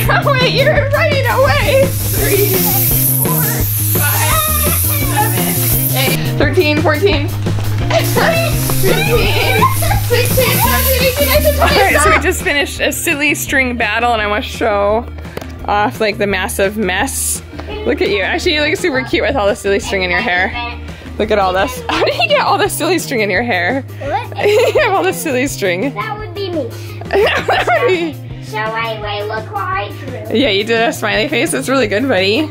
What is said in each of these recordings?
Oh wait, you're running away. 3, 4, 5, 7, 8, 13, 14, 15, 16, 17, 18, 19, 20. Alright, so we just finished a silly string battle and I want to show off like the massive mess. Look at you. Actually, you look super cute with all the silly string in your hair. Look at all this. How did you get all the silly string in your hair? What? You have all the silly string. That would be me. That would be... So wait, look what I drew. Yeah, you did a smiley face. That's really good, buddy.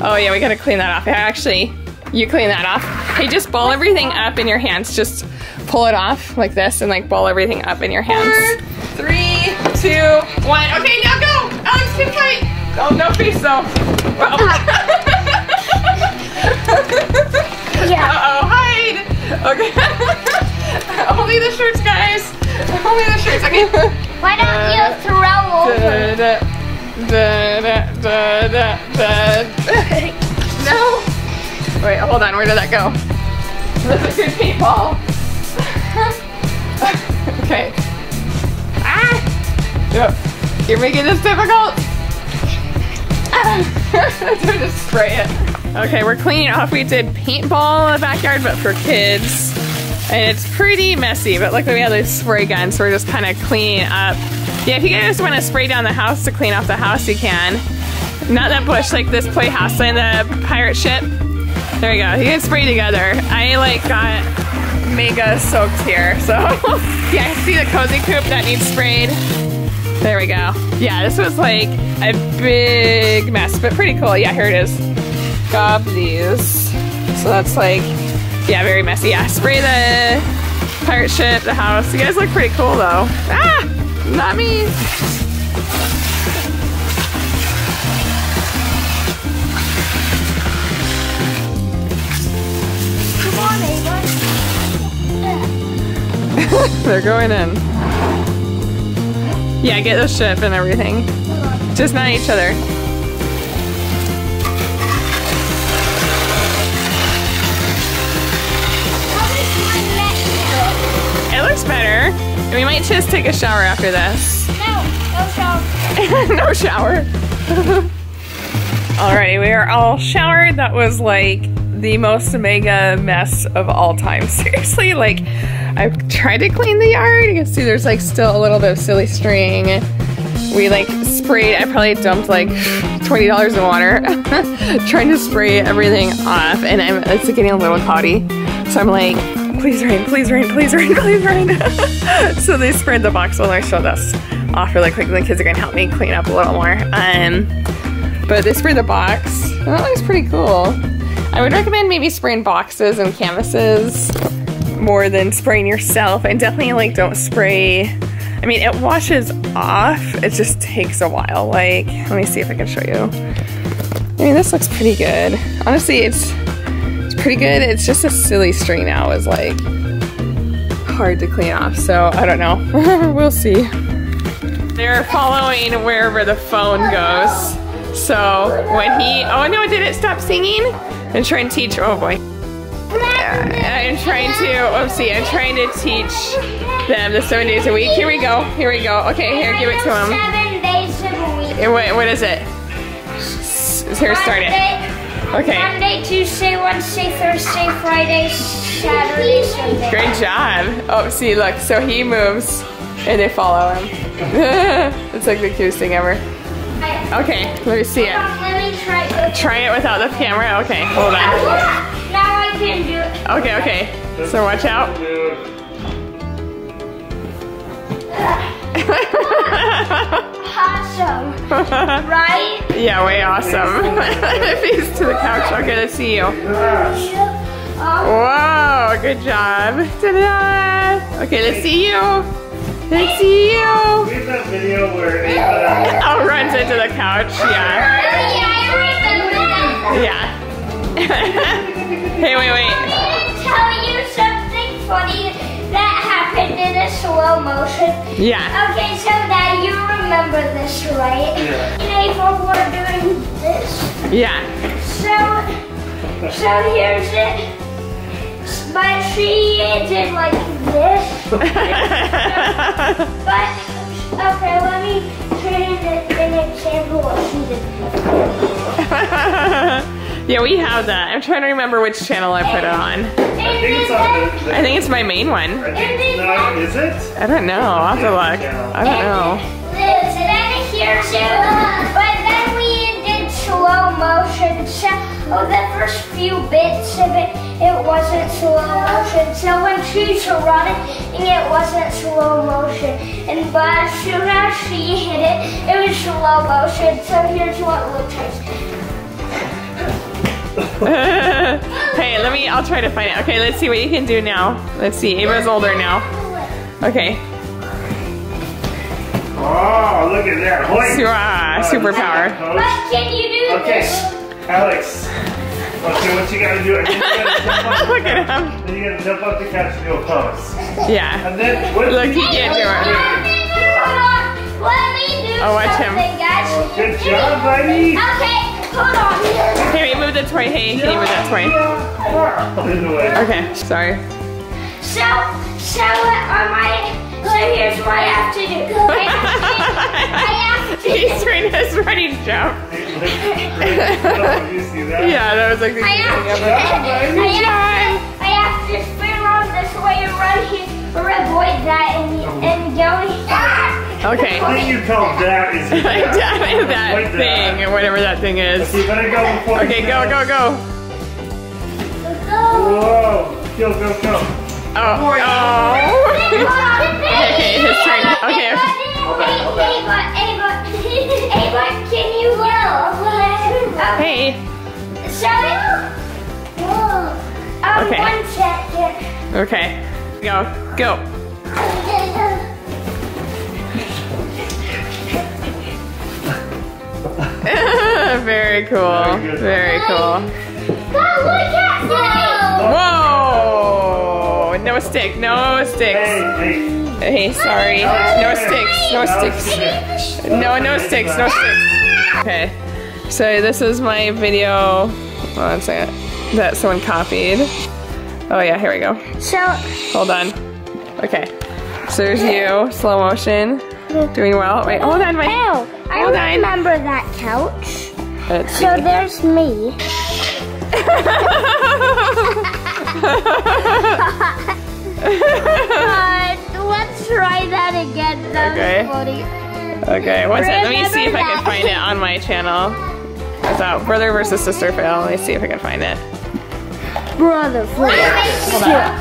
Oh yeah, we gotta clean that off. Actually, you clean that off. Hey, just ball everything up in your hands. Just pull it off like this and like ball everything up in your hands. 3, 2, 1. Okay, now go. Alex, can fight. Oh, no face though. Yeah. Uh-oh, hide. Okay. Only the shirts, guys. Only the shirts. Okay. Why don't you throw over? No. Wait, hold on. Where did that go? That's a good paintball. Okay. Ah! Yep. You're making this difficult. Just spray it. Okay, we're cleaning off. We did paintball in the backyard, but for kids. And it's pretty messy, but luckily we have this spray gun, so we're just kind of cleaning up. Yeah, if you guys want to spray down the house to clean off the house, you can. Not that bush, like this playhouse and the pirate ship. There we go. You can spray together. I like got mega soaked here, so yeah, see the cozy coop that needs sprayed. There we go. Yeah, this was like a big mess, but pretty cool. Yeah, here it is. Goblies. So that's like, yeah, very messy. Yeah, spray the pirate ship, the house. You guys look pretty cool though. Ah! Not me. Come on, Ava. They're going in. Yeah, get the ship and everything. Just not each other. It looks better. We might just take a shower after this. No shower. No shower. Alrighty, we are all showered. That was like the most mega mess of all time. Seriously, like I tried to clean the yard. You can see there's like still a little bit of silly string. We like sprayed, I probably dumped like $20 in water trying to spray everything off, and it's getting a little cloudy. So I'm like, please rain, please rain, please rain, please rain. So they sprayed the box while I showed us off really quick. The kids are gonna help me clean up a little more. But they sprayed the box. And that looks pretty cool. I would recommend maybe spraying boxes and canvases more than spraying yourself. And definitely like don't spray. I mean, it washes off. It just takes a while. Like, let me see if I can show you. I mean, this looks pretty good. Honestly, it's pretty good. It's just a silly string now is like hard to clean off. So I don't know. We'll see. They're following wherever the phone goes. So when he, oh no, did it stop singing? I'm trying to teach, oh boy. I'm trying to, oopsie, I'm trying to teach them the 7 days a week. Here we go, here we go. Okay, here, give it to him. 7 days a week. What is it? Here, start it. Okay. Monday, Tuesday, Wednesday, Thursday, Friday, Saturday, Sunday. Great job. Oh, see, look, so he moves and they follow him. It's like the cutest thing ever. Okay, let me see it. Let me try it. Try it without the camera? Okay, hold on. Now I can do it. Okay, okay. So watch out. Awesome. Right? Yeah, way awesome. Face to the couch. Okay, let's see you. Whoa, good job. Ta-da! Okay, let's see you. Let's see you. We have that video where oh, runs into the couch. Yeah. Yeah. Hey, wait. Let me tell you something funny that happened in a slow motion. Yeah. Okay, so now you remember this, right? Yeah. In April, we're doing this. Yeah. So here's it. But she did like this. But, okay, let me show you an example of what she did. Yeah, we have that. I'm trying to remember which channel I put it on. I think it's my main one. No, is it? I don't know. I'll have to look. I don't know. This and then here too. But then we did slow motion. So the first few bits of it, it wasn't slow motion. So when she's running, it wasn't slow motion. And but as soon as she hit it, it was slow motion. So here's what it looks like. Hey, I'll try to find it. Okay, let's see what you can do now. Let's see, Ava's older now. Okay. Oh, look at that. Superpower. But can you do this? Alex. Okay, what you gotta do, Look at him. Then you gotta jump up the couch and do a pose. Yeah. And then, what? Look, he can't do it. Let me do watch him. something, guys. Good job, buddy. Okay, hold on. Hey, move the toy. Hey, can you move that toy? Okay, sorry. So here's what I have to do. I have to He's trying his running jump. You see that? Yeah, that was like the I have to spin around this way and run here or avoid that and go here. Okay. What do you call that? Is that thing, or whatever that thing is. Okay, you better go before. Okay, go. Whoa, go. Oh. Okay, his turn. Okay. Ava, can you yell? Hey. So Okay. 1 second. Okay. Go. Very cool. Very cool. Look at me! Whoa! No sticks. Hey, sorry. No sticks. No sticks. Okay. So this is my video. One second. That someone copied. Oh yeah, here we go. So Hold on. Okay. So there's you, slow motion. Doing well. Wait, hold on, I remember that couch. Let's see. So there's me. Let's try that again. That was funny. Okay, what's it? Let me see if I can find it on my channel. It's out brother versus sister fail. Let me see if I can find it. Brother, Hold on.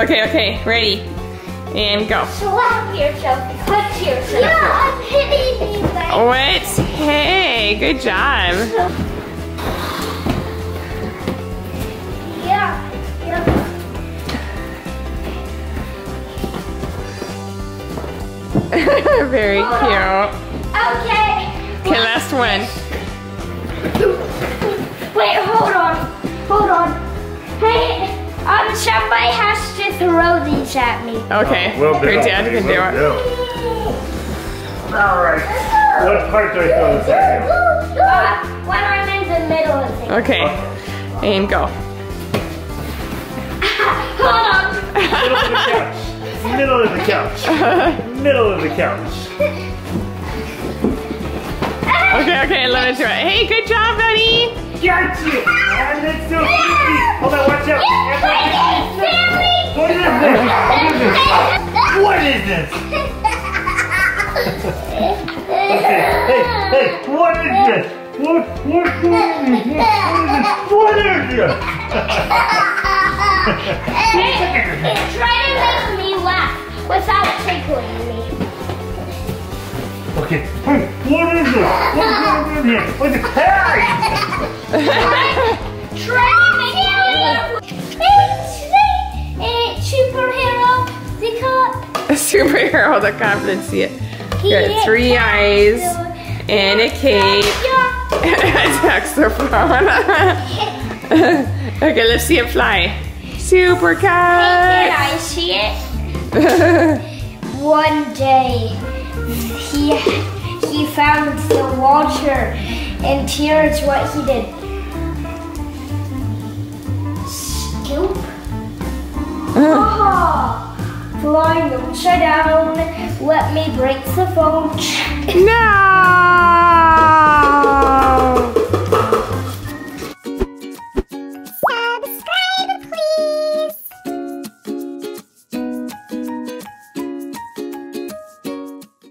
Okay, ready. And go. Slap yourself. Put yourself. Yeah, I'm hitting me. What? Hey, good job. Yeah. Very cute. Okay. Okay, last one. Wait, hold on. Hey, somebody has to throw these at me. Okay, Will do. your dad can do it. Alright. What part do I throw this at you? When I'm in the middle of things. Okay, and go. Hold on. Middle of the couch. Okay, let me do it. Hey, good job, buddy. Got you! And it's so easy! Hold on, watch out! What is this? Okay, hey, what is this? What is this? Try to make me laugh without tickling me. Okay, hey, what is this? What's going on here? What's it? Hey! Try to make me laugh. It's superhero the cop. Superhero, the confidence, see it. Got 3 eyes and a cape. Attacks the phone. Okay, let's see it fly. Super cut. Can I see it? One day, he found the water, and here's what he did. Scoop Haha! Flying upside down. Let me break the phone. No!